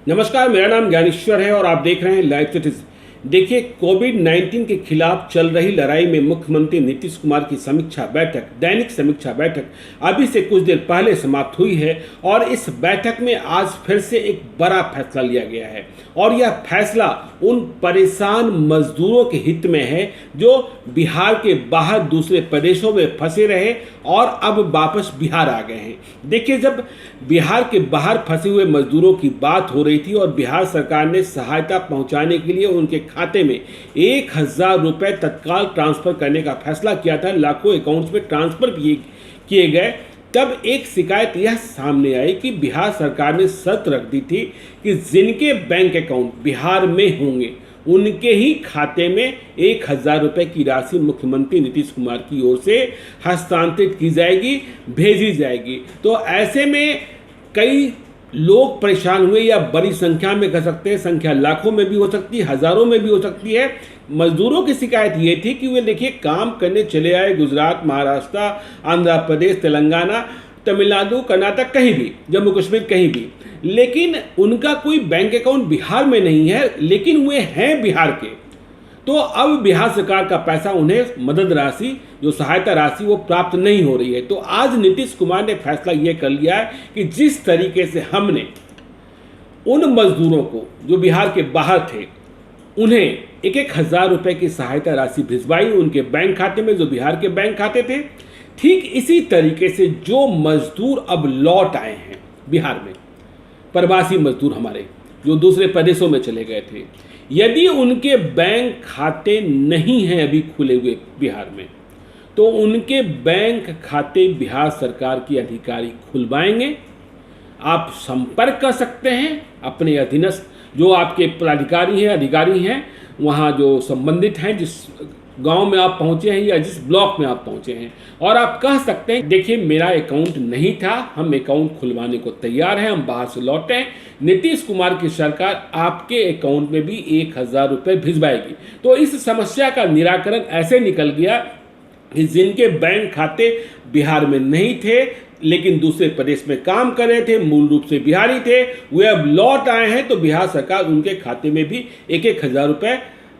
नमस्कार, मेरा नाम ज्ञानेश्वर है और आप देख रहे हैं लाइव सिटीज। देखिए, कोविड-19 के खिलाफ चल रही लड़ाई में मुख्यमंत्री नीतीश कुमार की समीक्षा बैठक, दैनिक समीक्षा बैठक अभी से कुछ देर पहले समाप्त हुई है और इस बैठक में आज फिर से एक बड़ा फैसला लिया गया है और यह फैसला उन परेशान मजदूरों के हित में है जो बिहार के बाहर दूसरे प्रदेशों में फंसे रहे और अब वापस बिहार आ गए हैं। देखिए, जब बिहार के बाहर फंसे हुए मजदूरों की बात हो रही थी और बिहार सरकार ने सहायता पहुंचाने के लिए उनके खाते में 1,000 रुपये तत्काल ट्रांसफर करने का फैसला किया था, लाखों अकाउंट्स में ट्रांसफर किए गए, तब एक शिकायत यह सामने आई कि बिहार सरकार ने शर्त रख दी थी कि जिनके बैंक अकाउंट बिहार में होंगे उनके ही खाते में 1,000 रुपये की राशि मुख्यमंत्री नीतीश कुमार की ओर से हस्तांतरित की जाएगी, भेजी जाएगी। तो ऐसे में कई लोग परेशान हुए, या बड़ी संख्या में कह सकते हैं, संख्या लाखों में भी हो सकती है, हजारों में भी हो सकती है। मजदूरों की शिकायत ये थी कि वे देखिए काम करने चले आए गुजरात, महाराष्ट्र, आंध्र प्रदेश, तेलंगाना, तमिलनाडु, कर्नाटक, कहीं भी, जम्मू कश्मीर, कहीं भी, लेकिन उनका कोई बैंक अकाउंट बिहार में नहीं है, लेकिन वे हैं बिहार के। तो अब बिहार सरकार का पैसा उन्हें मदद राशि, जो सहायता राशि, वो प्राप्त नहीं हो रही है। तो आज नीतीश कुमार ने फैसला ये कर लिया है कि जिस तरीके से हमने उन मजदूरों को जो बिहार के बाहर थे उन्हें 1,000 रुपये की सहायता राशि भिजवाई उनके बैंक खाते में, जो बिहार के बैंक खाते थे। ठीक इसी तरीके से जो मजदूर अब लौट आए हैं बिहार में, प्रवासी मजदूर हमारे जो दूसरे प्रदेशों में चले गए थे, यदि उनके बैंक खाते नहीं हैं अभी खुले हुए बिहार में, तो उनके बैंक खाते बिहार सरकार के अधिकारी खुलवाएंगे। आप संपर्क कर सकते हैं अपने अधीनस्थ जो आपके पदाधिकारी हैं, अधिकारी हैं, वहाँ जो संबंधित हैं, जिस गांव में आप पहुंचे हैं या जिस ब्लॉक में आप पहुंचे हैं, और आप कह सकते हैं देखिए मेरा अकाउंट नहीं था, हम अकाउंट खुलवाने को तैयार हैं, हम बाहर से लौटे हैं, नीतीश कुमार की सरकार आपके अकाउंट में भी 1,000 रुपये भिजवाएगी। तो इस समस्या का निराकरण ऐसे निकल गया कि जिनके बैंक खाते बिहार में नहीं थे लेकिन दूसरे प्रदेश में काम कर रहे थे, मूल रूप से बिहारी थे, वे अब लौट आए हैं, तो बिहार सरकार उनके खाते में भी 1,000 रुपये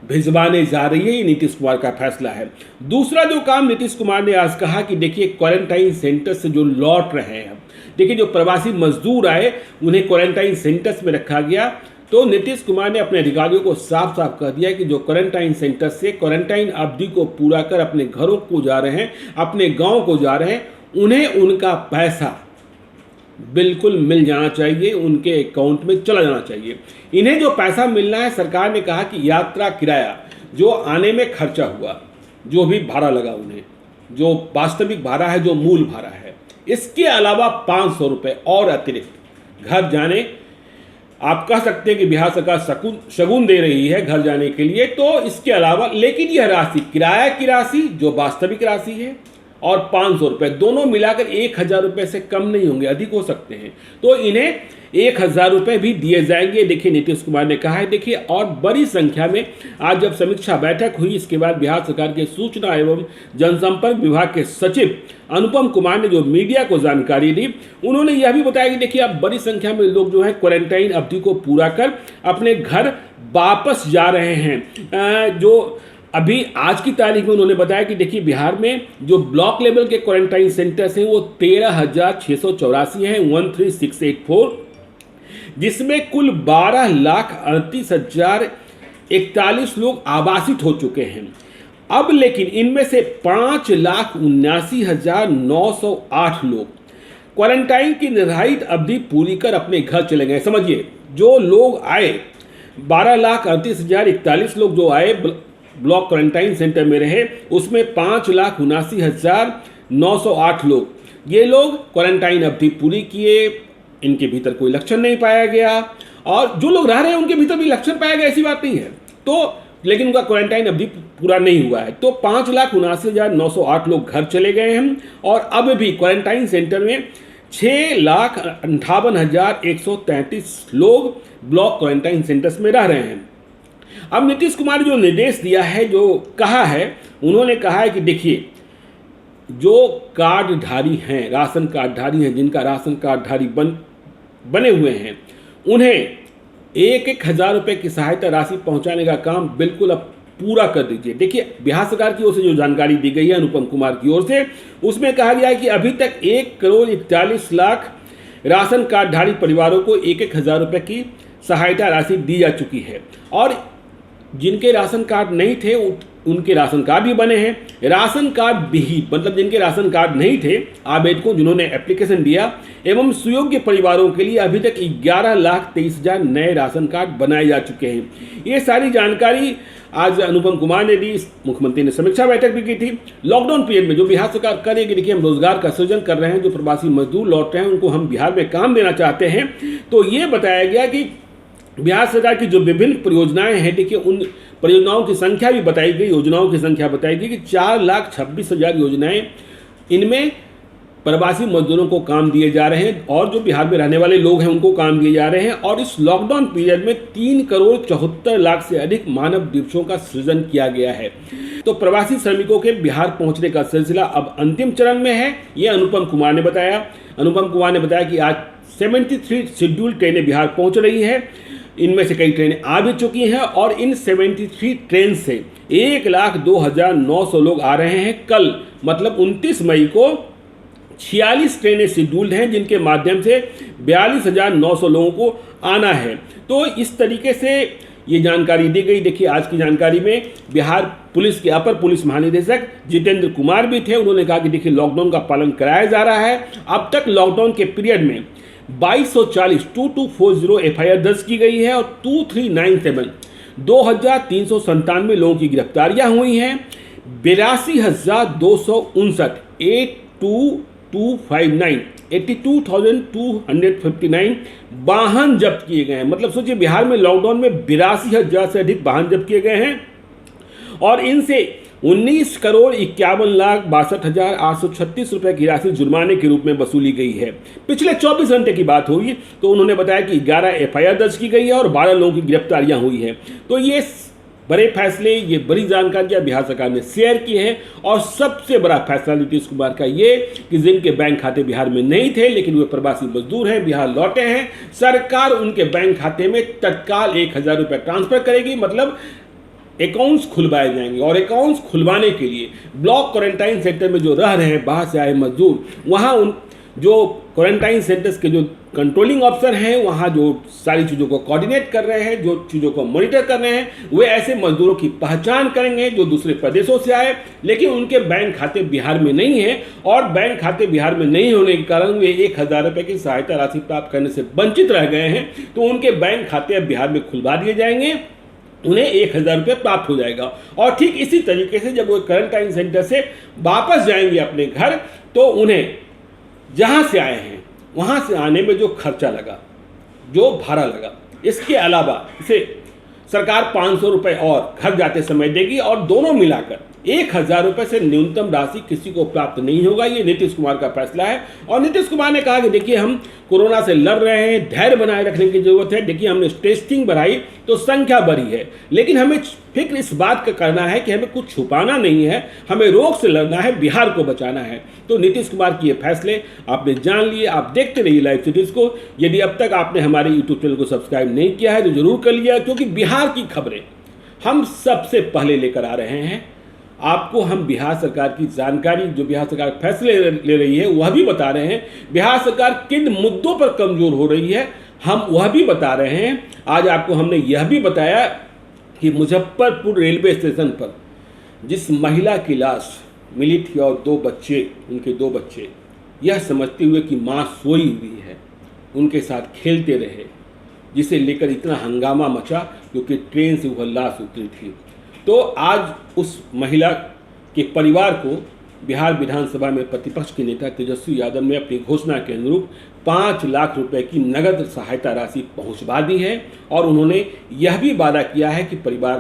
भिजवाने जा रही है। ये नीतीश कुमार का फैसला है। दूसरा जो काम नीतीश कुमार ने आज कहा कि देखिए क्वारंटाइन सेंटर से जो लौट रहे हैं, देखिए जो प्रवासी मजदूर आए उन्हें क्वारंटाइन सेंटर्स में रखा गया, तो नीतीश कुमार ने अपने अधिकारियों को साफ साफ कह दिया कि जो क्वारंटाइन सेंटर से क्वारंटाइन अवधि को पूरा कर अपने घरों को जा रहे हैं, अपने गाँव को जा रहे हैं, उन्हें उनका पैसा बिल्कुल मिल जाना चाहिए, उनके अकाउंट में चला जाना चाहिए। इन्हें जो पैसा मिलना है, सरकार ने कहा कि यात्रा किराया जो आने में खर्चा हुआ, जो भी भाड़ा लगा उन्हें, जो वास्तविक भाड़ा है, जो मूल भाड़ा है, इसके अलावा 500 रुपये और अतिरिक्त घर जाने, आप कह सकते हैं कि बिहार सरकार शगुन दे रही है घर जाने के लिए, तो इसके अलावा, लेकिन यह राशि किराया की राशि जो वास्तविक राशि है और 500 रुपये दोनों मिलाकर 1,000 रुपये से कम नहीं होंगे, अधिक हो सकते हैं, तो इन्हें 1,000 रुपये भी दिए जाएंगे। देखिए नीतीश कुमार ने कहा है। देखिए, और बड़ी संख्या में आज जब समीक्षा बैठक हुई, इसके बाद बिहार सरकार के सूचना एवं जनसंपर्क विभाग के सचिव अनुपम कुमार ने जो मीडिया को जानकारी दी, उन्होंने यह भी बताया कि देखिए अब बड़ी संख्या में लोग जो है क्वारंटाइन अवधि को पूरा कर अपने घर वापस जा रहे हैं। जो अभी आज की तारीख में उन्होंने बताया कि देखिए बिहार में जो ब्लॉक लेवल के क्वारंटाइन सेंटर्स हैं वो 13,684 हैं, 13,684, जिसमें कुल 12,38,041 लोग आवासित हो चुके हैं। अब लेकिन इनमें से 5,79,908 लोग क्वारंटाइन की निर्धारित अवधि पूरी कर अपने घर चले गए। समझिए, जो लोग आए 12,38,041 लोग जो आए ब्लॉक क्वारंटाइन सेंटर में रहे, उसमें 5,79,908 लोग, ये लोग क्वारंटाइन अवधि पूरी किए, इनके भीतर कोई लक्षण नहीं पाया गया, और जो लोग रह रहे हैं उनके भीतर भी लक्षण पाया गया, ऐसी बात नहीं है, तो लेकिन उनका क्वारंटाइन अवधि पूरा नहीं हुआ है। तो 5,79,908 लोग घर चले गए हैं और अब भी क्वारंटाइन सेंटर में 6,58,133 लोग ब्लॉक क्वारंटाइन सेंटर्स में रह रहे हैं। अब नीतीश कुमार ने जो निर्देश दिया है, जो कहा है, उन्होंने कहा है कि देखिए जो कार्डधारी हैं, राशन कार्डधारी हैं, जिनका राशन कार्डधारी बने हुए हैं, उन्हें एक हजार रुपये की सहायता राशि पहुंचाने का काम बिल्कुल अब पूरा कर दीजिए। देखिए, बिहार सरकार की ओर से जो जानकारी दी गई है अनुपम कुमार की ओर से, उसमें कहा गया है कि अभी तक 1,41,00,000 राशन कार्डधारी परिवारों को 1,000 रुपये की सहायता राशि दी जा चुकी है और जिनके राशन कार्ड नहीं थे उनके राशन कार्ड भी बने हैं। राशन कार्ड विहीन मतलब जिनके राशन कार्ड नहीं थे, आवेदकों जिन्होंने एप्लीकेशन दिया एवं सुयोग्य परिवारों के लिए अभी तक 11,23,000 नए राशन कार्ड बनाए जा चुके हैं। ये सारी जानकारी आज अनुपम कुमार ने दी। मुख्यमंत्री ने समीक्षा बैठक भी की थी। लॉकडाउन पीरियड में जो बिहार सरकार करेगी, देखिए हम रोजगार का सृजन कर रहे हैं, जो प्रवासी मजदूर लौट रहे हैं उनको हम बिहार में काम देना चाहते हैं। तो ये बताया गया कि बिहार सरकार की जो विभिन्न परियोजनाएं हैं, देखिए उन परियोजनाओं की संख्या भी बताई गई, योजनाओं की संख्या बताई गई कि 4,26,000 योजनाएं, इनमें प्रवासी मजदूरों को काम दिए जा रहे हैं और जो बिहार में रहने वाले लोग हैं उनको काम दिए जा रहे हैं। और इस लॉकडाउन पीरियड में 3,74,00,000 से अधिक मानव दिवसों का सृजन किया गया है। तो प्रवासी श्रमिकों के बिहार पहुंचने का सिलसिला अब अंतिम चरण में है, ये अनुपम कुमार ने बताया। अनुपम कुमार ने बताया कि आज 73 शेड्यूल ट्रेनें बिहार पहुंच रही है। इनमें से कई ट्रेनें आ भी चुकी हैं और इन 73 ट्रेन से 1,02,900 लोग आ रहे हैं। कल मतलब 29 मई को 46 ट्रेनें शेड्यूल्ड हैं जिनके माध्यम से 42,900 लोगों को आना है। तो इस तरीके से ये जानकारी दी गई। देखिए, आज की जानकारी में बिहार पुलिस के अपर पुलिस महानिदेशक जितेंद्र कुमार भी थे। उन्होंने कहा कि देखिए लॉकडाउन का पालन कराया जा रहा है। अब तक लॉकडाउन के पीरियड में 2240 एफआईआर दर्ज की गई है और 2397 2,397 लोगों की गिरफ्तारियां हुई हैं। 82,259 82,259 वाहन जब्त किए गए हैं। मतलब सोचिए, बिहार में लॉकडाउन में 82,000 से अधिक वाहन जब्त किए गए हैं और इनसे 19,51,62,836 रुपए की राशि जुर्माने के रूप में वसूली गई है। पिछले 24 घंटे की बात हुई तो उन्होंने बताया कि 11 एफआईआर दर्ज की गई है और 12 लोगों की गिरफ्तारियां हुई हैं। तो ये बड़े फैसले, ये बड़ी जानकारियां बिहार सरकार ने शेयर की है। और सबसे बड़ा फैसला नीतीश कुमार का ये कि जिनके बैंक खाते बिहार में नहीं थे लेकिन वे प्रवासी मजदूर हैं, बिहार लौटे हैं, सरकार उनके बैंक खाते में तत्काल 1,000 रुपये ट्रांसफर करेगी। मतलब अकाउंट्स खुलवाए जाएंगे और अकाउंट्स खुलवाने के लिए ब्लॉक क्वारंटाइन सेंटर में जो रह रहे हैं बाहर से आए मजदूर, वहाँ उन जो क्वारंटाइन सेंटर्स के जो कंट्रोलिंग ऑफिसर हैं, वहाँ जो सारी चीज़ों को कोऑर्डिनेट कर रहे हैं, जो चीज़ों को मॉनिटर कर रहे हैं, वे ऐसे मजदूरों की पहचान करेंगे जो दूसरे प्रदेशों से आए लेकिन उनके बैंक खाते बिहार में नहीं है। और बैंक खाते बिहार में नहीं होने के कारण वे 1,000 रुपये की सहायता राशि प्राप्त करने से वंचित रह गए हैं। तो उनके बैंक खाते अब बिहार में खुलवा दिए जाएंगे, उन्हें 1,000 रुपये प्राप्त हो जाएगा। और ठीक इसी तरीके से जब वो क्वारंटाइन सेंटर से वापस जाएंगे अपने घर, तो उन्हें जहाँ से आए हैं वहाँ से आने में जो खर्चा लगा, जो भाड़ा लगा, इसके अलावा इसे सरकार 500 रुपये और घर जाते समय देगी और दोनों मिलाकर 1,000 रुपये से न्यूनतम राशि किसी को प्राप्त नहीं होगा। ये नीतीश कुमार का फैसला है। और नीतीश कुमार ने कहा कि देखिए हम कोरोना से लड़ रहे हैं, धैर्य बनाए रखने की जरूरत है। देखिए हमने टेस्टिंग बढ़ाई तो संख्या बढ़ी है, लेकिन हमें फिक्र इस बात का करना है कि हमें कुछ छुपाना नहीं है, हमें रोग से लड़ना है, बिहार को बचाना है। तो नीतीश कुमार के ये फैसले आपने जान लिए। आप देखते रहिए लाइव सिटीज को। यदि अब तक आपने हमारे यूट्यूब चैनल को सब्सक्राइब नहीं किया है तो जरूर कर लिया, क्योंकि बिहार की खबरें हम सबसे पहले लेकर आ रहे हैं। आपको हम बिहार सरकार की जानकारी, जो बिहार सरकार फैसले ले रही है, वह भी बता रहे हैं। बिहार सरकार किन मुद्दों पर कमजोर हो रही है हम वह भी बता रहे हैं। आज आपको हमने यह भी बताया कि मुजफ्फरपुर रेलवे स्टेशन पर जिस महिला की लाश मिली थी और उनके दो बच्चे यह समझते हुए कि माँ सोई हुई है, उनके साथ खेलते रहे, जिसे लेकर इतना हंगामा मचा क्योंकि ट्रेन से वह लाश उतरी थी। तो आज उस महिला के परिवार को बिहार विधानसभा में प्रतिपक्ष के नेता तेजस्वी यादव ने अपनी घोषणा के अनुरूप 5 लाख रुपए की नगद सहायता राशि पहुंचवा दी है। और उन्होंने यह भी वादा किया है कि परिवार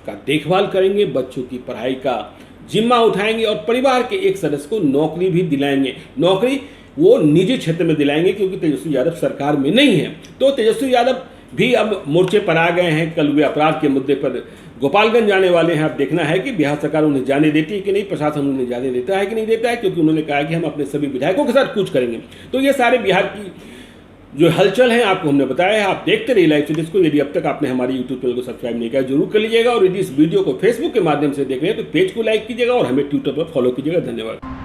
का देखभाल करेंगे, बच्चों की पढ़ाई का जिम्मा उठाएंगे और परिवार के एक सदस्य को नौकरी भी दिलाएंगे। नौकरी वो निजी क्षेत्र में दिलाएंगे क्योंकि तेजस्वी यादव सरकार में नहीं है। तो तेजस्वी यादव भी अब मोर्चे पर आ गए हैं। कल वे अपराध के मुद्दे पर गोपालगंज जाने वाले हैं। अब देखना है कि बिहार सरकार उन्हें जाने देती है कि नहीं, प्रशासन उन्हें जाने देता है कि नहीं देता है, क्योंकि उन्होंने कहा कि हम अपने सभी विधायकों के साथ कूच करेंगे। तो ये सारे बिहार की जो हलचल है आपको हमने बताया है। आप देखते रहिए लाइव सीरीज को। यदि अब तक आपने हमारे यूट्यूब चैनल को सब्सक्राइब नहीं किया जरूर कर लीजिएगा, और यदि इस वीडियो को फेसबुक के माध्यम से देख रहे हैं तो पेज को लाइक कीजिएगा और हमें ट्विटर पर फॉलो कीजिएगा। धन्यवाद।